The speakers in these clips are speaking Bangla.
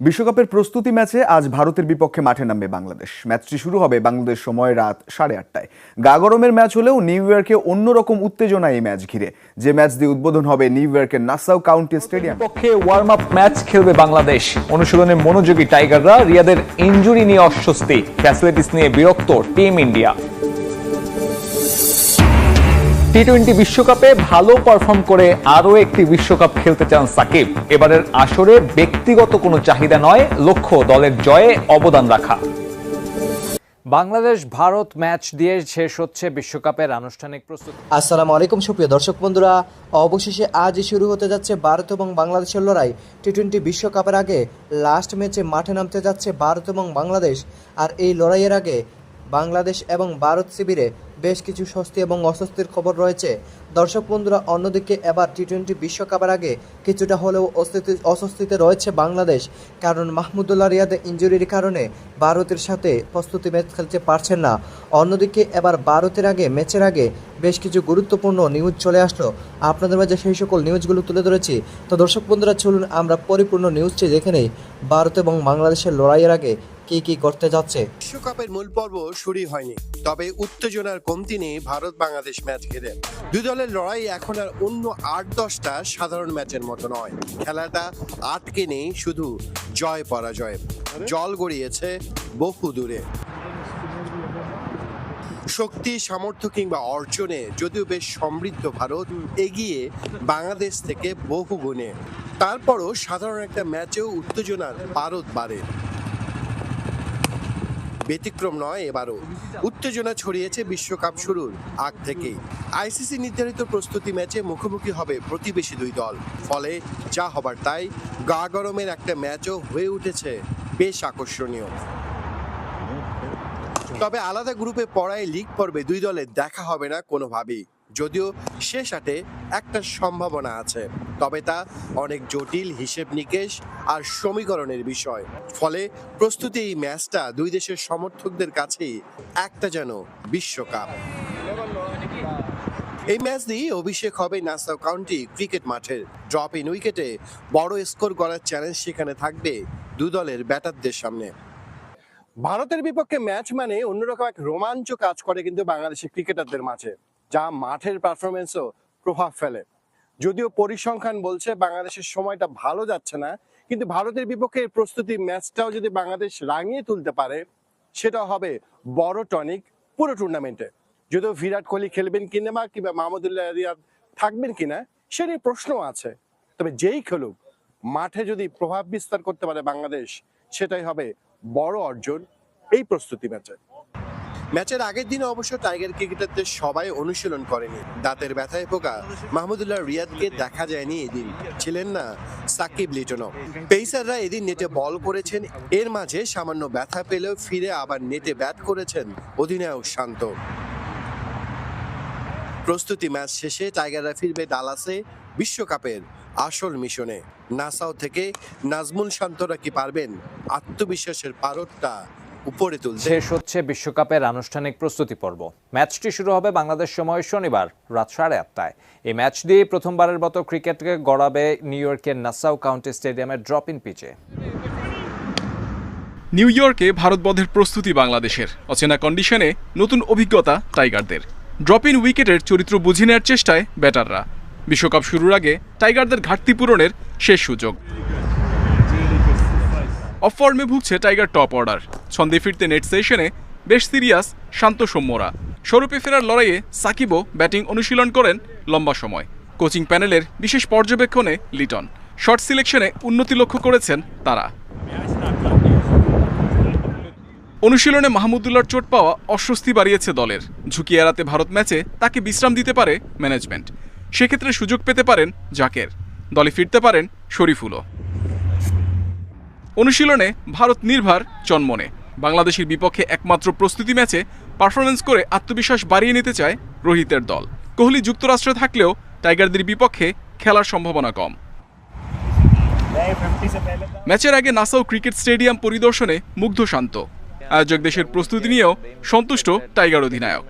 বিশ্বকাপের প্রস্তুতি ম্যাচে আজ ভারতের বিপক্ষে মাঠে নামবে বাংলাদেশ। ম্যাচটি শুরু হবে বাংলাদেশ সময় রাত 8:30টায়। গা গরমের ম্যাচ হলেও নিউ ইয়র্কে অন্যরকম উত্তেজনা এই ম্যাচ ঘিরে। যে ম্যাচ দিয়ে উদ্বোধন হবে নিউ ইয়র্কের নাসাউ কাউন্টি স্টেডিয়াম। বিপক্ষে ওয়ার্ম আপ ম্যাচ খেলবে বাংলাদেশ। অনুশীলনে মনোযোগী টাইগাররা, রিয়াদের ইনজুরি নিয়ে অস্বস্তি, ফ্যাসিলিটিস নিয়ে বিরক্ত টিম ইন্ডিয়া। টি-20 বিশ্বকাপে ভালো পারফর্ম করে আরও একটি বিশ্বকাপ খেলতে চান সাকিব। এবারের আসরে ব্যক্তিগত কোনো চাহিদা নয়, লক্ষ্য দলের জয়ে অবদান রাখা। বাংলাদেশ ভারত ম্যাচ দিয়ে শেষ হচ্ছে বিশ্বকাপের আনুষ্ঠানিক প্রস্তুতি। আসসালামু আলাইকুম সুপ্রিয় দর্শক বন্ধুরা, অবশেষে আজই শুরু হতে যাচ্ছে ভারত এবং বাংলাদেশের লড়াই। টি-20 বিশ্বকাপের আগে লাস্ট ম্যাচে মাঠে নামতে যাচ্ছে ভারত এবং বাংলাদেশ। আর এই লড়াইয়ের আগে বাংলাদেশ এবং ভারত শিবিরে বেশ কিছু স্বস্তি এবং অস্বস্তির খবর রয়েছে। দর্শক বন্ধুরা, অন্যদিকে এবার টি-20 বিশ্বকাপের আগে কিছুটা হলেও অস্বস্তিতে রয়েছে বাংলাদেশ, কারণ মাহমুদুল্লাহ রিয়াদের ইনজুরির কারণে ভারতের সাথে প্রস্তুতি ম্যাচ খেলতে পারছেন না। অন্যদিকে এবার ভারতের আগে ম্যাচের আগে বেশ কিছু গুরুত্বপূর্ণ নিউজ চলে আসলো, আপনাদের মাঝে সেই সকল নিউজগুলো তুলে ধরেছি। তো দর্শক বন্ধুরা, চলুন আমরা পরিপূর্ণ নিউজটি দেখে নেই ভারত এবং বাংলাদেশের লড়াইয়ের আগে কি কি করতে যাচ্ছে। বিশ্বকাপের মূল পর্ব শুরুই হয়নি, তবে উত্তেজনার কমতি নেই ভারত বাংলাদেশ ম্যাচ ঘিরে। দুই দলের লড়াই এখন আর অন্য 8-10টা সাধারণ ম্যাচের মতো নয়। খেলাটা আটকে নেই শুধু জয় পরাজয়, জল গড়িয়েছে বহু দূরে। শক্তি, সামর্থ্য কিংবা অর্জনে যদিও বেশ সমৃদ্ধ ভারত, এগিয়ে বাংলাদেশ থেকে বহু গুণে। তারপরও সাধারণ একটা ম্যাচেও উত্তেজনার পারদ বাড়ে। ব্যতিক্রম নয় এবারও। উত্তেজনা ছড়িয়েছে বিশ্বকাপ শুরুর আগ থেকেই। আইসিসি নির্ধারিত প্রস্তুতি ম্যাচে মুখোমুখি হবে প্রতিবেশী দুই দল, ফলে যা হবার তাই গা গরমের একটা ম্যাচও হয়ে উঠেছে বেশ আকর্ষণীয়। তবে আলাদা গ্রুপে পড়ায় লিগ পর্বে দুই দলের দেখা হবে না কোনোভাবেই, যদিও শেষ আটে একটা সম্ভাবনা আছে, তবে তা অনেক জটিল হিসেব নিকেশ আর সমীকরণের বিষয়। ফলে প্রস্তুতি এই ম্যাচটা দুই দেশের সমর্থকদের কাছেই একটা যেন বিশ্বকাপ। এই ম্যাচ দিয়ে অভিষেক হবে নাসাউ কাউন্টি ক্রিকেট মাঠের। ড্রপ ইন উইকেটে বড় স্কোর করার চ্যালেঞ্জ সেখানে থাকবে দু দলের ব্যাটারদের সামনে। ভারতের বিপক্ষে ম্যাচ মানে অন্যরকম এক রোমাঞ্চ কাজ করে কিন্তু বাংলাদেশের ক্রিকেটারদের মাঝে, যা মাঠের পারফরমেন্সও প্রভাব ফেলে। যদিও পরিসংখ্যান বলছে বাংলাদেশের সময়টা ভালো যাচ্ছে না, কিন্তু ভারতের বিপক্ষে প্রস্তুতি ম্যাচটাও যদি বাংলাদেশ রাঙিয়ে তুলতে পারে, সেটা হবে বড় টনিক পুরো টুর্নামেন্টে। যদিও বিরাট কোহলি খেলবেন কিনা কিংবা মাহমুদুল্লাহ রিয়াদ থাকবেন কিনা সে নিয়ে প্রশ্ন আছে, তবে যেই খেলুক মাঠে যদি প্রভাব বিস্তার করতে পারে বাংলাদেশ, সেটাই হবে বড় অর্জন এই প্রস্তুতি ম্যাচে। ম্যাচের আগের দিনে অবশ্য টাইগার ক্রিকেটারদের সবাই অনুশীলন করেনি। দাঁতের ব্যথায় পোকা মাহমুদুল্লাহ রিয়াদকে দেখা যায়নি এদিন, ছিলেন না সাকিব লিটনও। পেসাররা এদিন নেটে বল করেছেন, এর মাঝে সামান্য ব্যথা পেলেও ফিরে আবার নেটে ব্যাট করেছেন অধিনায়ক শান্ত। প্রস্তুতি ম্যাচ শেষে টাইগাররা ফিরবে ডালাসে বিশ্বকাপের আসল মিশনে। নাসাউ থেকে নাজমুল শান্তরা কি পারবেন আত্মবিশ্বাসের পারদটা উপরে তুলতে? শেষ হচ্ছে বিশ্বকাপের আনুষ্ঠানিক প্রস্তুতি পর্ব। ম্যাচটি শুরু হবে বাংলাদেশ সময় শনিবার রাত 8:30টায়। এই ম্যাচ দিয়ে প্রথমবারের মতো ক্রিকেটকে গড়াবে নিউ ইয়র্কের নাসাউ কাউন্টি স্টেডিয়ামের ড্রপ ইন পিচে। নিউ ইয়র্কে ভারতবধের প্রস্তুতি বাংলাদেশের। অচেনা কন্ডিশনে নতুন অভিজ্ঞতা টাইগারদের। ড্রপ ইন উইকেটের চরিত্র বুঝে নেওয়ার চেষ্টায় ব্যাটাররা। বিশ্বকাপ শুরুর আগে টাইগারদের ঘাটতি পূরণের শেষ সুযোগ। অফ ফর্মে ভুগছে টাইগার টপ অর্ডার। ছন্দে ফিরতে নেট সেশনে বেশ সিরিয়াস শান্ত সৌম্যরা। স্বরূপে ফেরার লড়াইয়ে সাকিবও ব্যাটিং অনুশীলন করেন লম্বা সময়। কোচিং প্যানেলের বিশেষ পর্যবেক্ষণে লিটন। শর্ট সিলেকশনে উন্নতি লক্ষ্য করেছেন তারা। অনুশীলনে মাহমুদুল্লাহর চোট পাওয়া অস্বস্তি বাড়িয়েছে দলের। ঝুঁকি এড়াতে ভারত ম্যাচে তাকে বিশ্রাম দিতে পারে ম্যানেজমেন্ট। সেক্ষেত্রে সুযোগ পেতে পারেন জাকের, দলে ফিরতে পারেন শরীফুলও। অনুশীলনে ভারত নির্ভর চনমনে। বাংলাদেশের বিপক্ষে একমাত্র প্রস্তুতি ম্যাচে পারফরমেন্স করে আত্মবিশ্বাস বাড়িয়ে নিতে চায় রোহিতের দল। কোহলি যুক্তরাষ্ট্রে থাকলেও টাইগারদের বিপক্ষে খেলার সম্ভাবনা কম। ম্যাচের আগে নাসাউ ক্রিকেট স্টেডিয়াম পরিদর্শনে মুগ্ধ শান্ত। আয়োজক দেশের প্রস্তুতি নিয়েও সন্তুষ্ট টাইগার অধিনায়ক।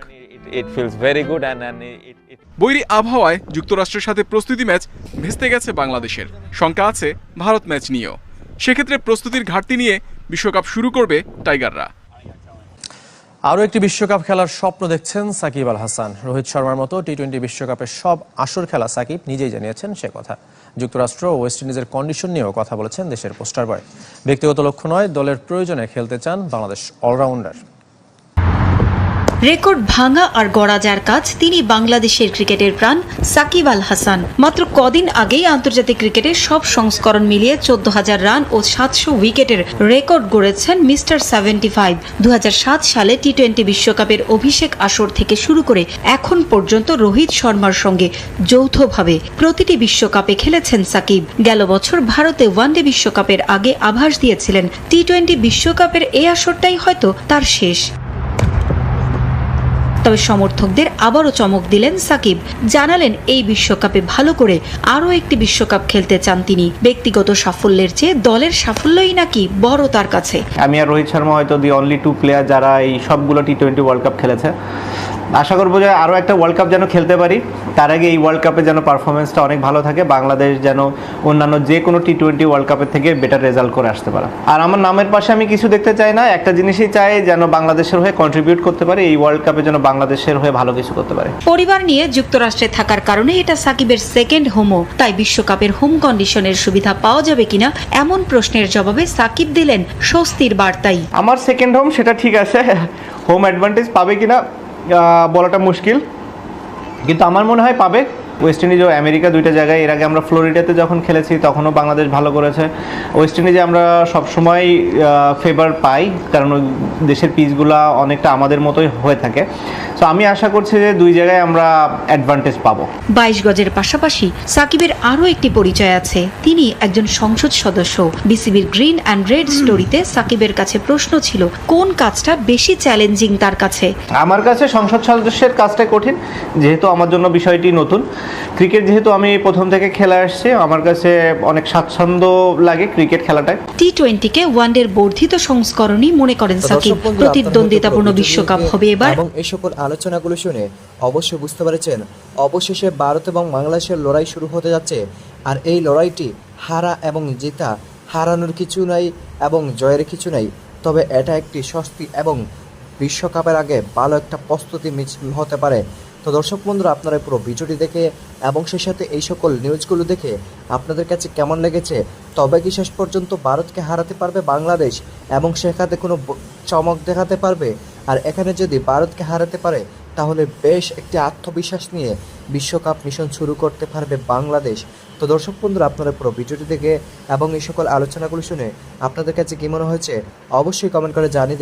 বৈরী আবহাওয়ায় যুক্তরাষ্ট্রের সাথে প্রস্তুতি ম্যাচ ভেস্তে গেছে বাংলাদেশের। শঙ্কা আছে ভারত ম্যাচ নিয়েও। সেক্ষেত্রে প্রস্তুতির ঘাটতি নিয়ে বিশ্বকাপ শুরু করবে টাইগাররা। আরও একটি বিশ্বকাপ খেলার স্বপ্ন দেখছেন সাকিব আল হাসান। রোহিত শর্মার মতো টি-20 বিশ্বকাপের সব আসর খেলা সাকিব নিজেই জানিয়েছেন সে কথা। যুক্তরাষ্ট্র ও ওয়েস্ট ইন্ডিজের কন্ডিশন নিয়েও কথা বলেছেন দেশের পোস্টার বয়। ব্যক্তিগত লক্ষ্য নয়, দলের প্রয়োজনে খেলতে চান বাংলাদেশ অলরাউন্ডার। রেকর্ড ভাঙা আর গড়া যার কাজ তিনি বাংলাদেশের ক্রিকেটের প্রাণ সাকিব আল হাসান। মাত্র কদিন আগেই আন্তর্জাতিক ক্রিকেটের সব সংস্করণ মিলিয়ে 14,000 রান ও 700 উইকেটের রেকর্ড গড়েছেন মিস্টার 75। 2007 সালে টি-20 বিশ্বকাপের অভিষেক আসর থেকে শুরু করে এখন পর্যন্ত রোহিত শর্মার সঙ্গে যৌথভাবে প্রতিটি বিশ্বকাপে খেলেছেন সাকিব। গেল বছর ভারতে ওয়ানডে বিশ্বকাপের আগে আভাস দিয়েছিলেন টি-20 বিশ্বকাপের এই আসরটাই হয়তো তার শেষ। তবে সমর্থকদের আবারও চমক দিলেন সাকিব। জানালেন এই বিশ্বকাপে ভালো করে আরও একটি বিশ্বকাপ খেলতে চান তিনি। ব্যক্তিগত সাফল্যের চেয়ে দলের সাফল্যই নাকি বড় তার কাছে। আমি আর রোহিত শর্মা হয়তো দি অনলি 2 প্লেয়ার যারা এই সবগুলো টি-20 ওয়ার্ল্ড কাপ খেলেছে। আশা করবো যে আরও একটা ওয়ার্ল্ড কাপ যেন খেলতে পারি। তার আগে এই ওয়ার্ল্ড কাপে যেন পারফরমেন্সটা অনেক ভালো থাকে, বাংলাদেশ যেন অন্যান্য যে কোনো টি-20 ওয়ার্ল্ড কাপের থেকে বেটার রেজাল্ট করে আসতে পারে। আর আমার নামের পাশে আমি কিছু দেখতে চাই না, একটা জিনিসই চাই যেন বাংলাদেশের হয়ে কন্ট্রিবিউট করতে পারে, এই ওয়ার্ল্ড কাপে যেন বাংলাদেশের হয়ে ভালো কিছু করতে পারে। পরিবার নিয়ে যুক্তরাষ্ট্রে থাকার কারণে এটা সাকিবের সেকেন্ড হোমও। তাই বিশ্বকাপের হোম কন্ডিশনের সুবিধা পাওয়া যাবে কিনা এমন প্রশ্নের জবাবে সাকিব দিলেন স্বস্তির বার্তাই। আমার সেকেন্ড হোম সেটা ঠিক আছে, হোম অ্যাডভান্টেজ পাবে কিনা বলাটা মুশকিল, কিন্তু আমার মনে হয় পাবে। ওয়েস্ট ইন্ডিজ ও আমেরিকা দুইটা জায়গায় এর আগে আমরা ফ্লোরিডাতে যখন খেলেছি তখনও বাংলাদেশ ভালো করেছে। ওয়েস্ট ইন্ডিজে আমরা সবসময় ফেভার পাই, কারণ ওই দেশের পিচগুলো অনেকটা আমাদের মতোই হয়ে থাকে। সো আমি আশা করছি যে দুই জায়গায় আমরা অ্যাডভান্টেজ পাবো। 22 গজের পাশাপাশি সাকিবের আরও একটি পরিচয় আছে, তিনি একজন সংসদ সদস্য। বিসিবির গ্রিন অ্যান্ড রেড স্টোরিতে সাকিবের কাছে প্রশ্ন ছিল কোন কাজটা বেশি চ্যালেঞ্জিং তার কাছে। আমার কাছে সংসদ সদস্যের কাজটা কঠিন, যেহেতু আমার জন্য বিষয়টি নতুন। ক্রিকেট যেহেতু আমি প্রথম থেকে খেলে আসছি, আমার কাছে অনেক স্বাচ্ছন্দ্য লাগে ক্রিকেট খেলাটায়। টি-20কে ওয়ানডের বর্ধিত সংস্করণই মনে করেন সাকিব। প্রতিদ্বন্দ্বিতাপূর্ণ বিশ্বকাপ হবে এবার। এবং এই সকল আলোচনাগুলো শুনে অবশ্যই বুঝতে পেরেছেন অবশেষে ভারত এবং বাংলাদেশের লড়াই শুরু হতে যাচ্ছে। আর এই লড়াইটি হারা এবং জেতা, হারানোর কিছু নাই এবং জয়ের কিছু নাই, তবে এটা একটি স্বস্তি এবং বিশ্বকাপের আগে ভালো একটা প্রস্তুতি হতে পারে। তো দর্শক বন্ধুরা, আপনারা পুরো ভিডিওটি দেখে এবং সেই সাথে এই সকল নিউজগুলো দেখে আপনাদের কাছে কেমন লেগেছে? তবে কি শেষ পর্যন্ত ভারতকে হারাতে পারবে বাংলাদেশ এবং সেখানে কোনো চমক দেখাতে পারবে? আর এখানে যদি ভারতকে হারাতে পারে তাহলে বেশ একটি আত্মবিশ্বাস নিয়ে বিশ্বকাপ মিশন শুরু করতে পারবে বাংলাদেশ। তো দর্শক বন্ধুরা, আপনারা পুরো ভিডিওটি দেখে এবং এই সকল আলোচনাগুলো শুনে আপনাদের কাছে কী মনে হয়েছে অবশ্যই কমেন্ট করে জানিয়ে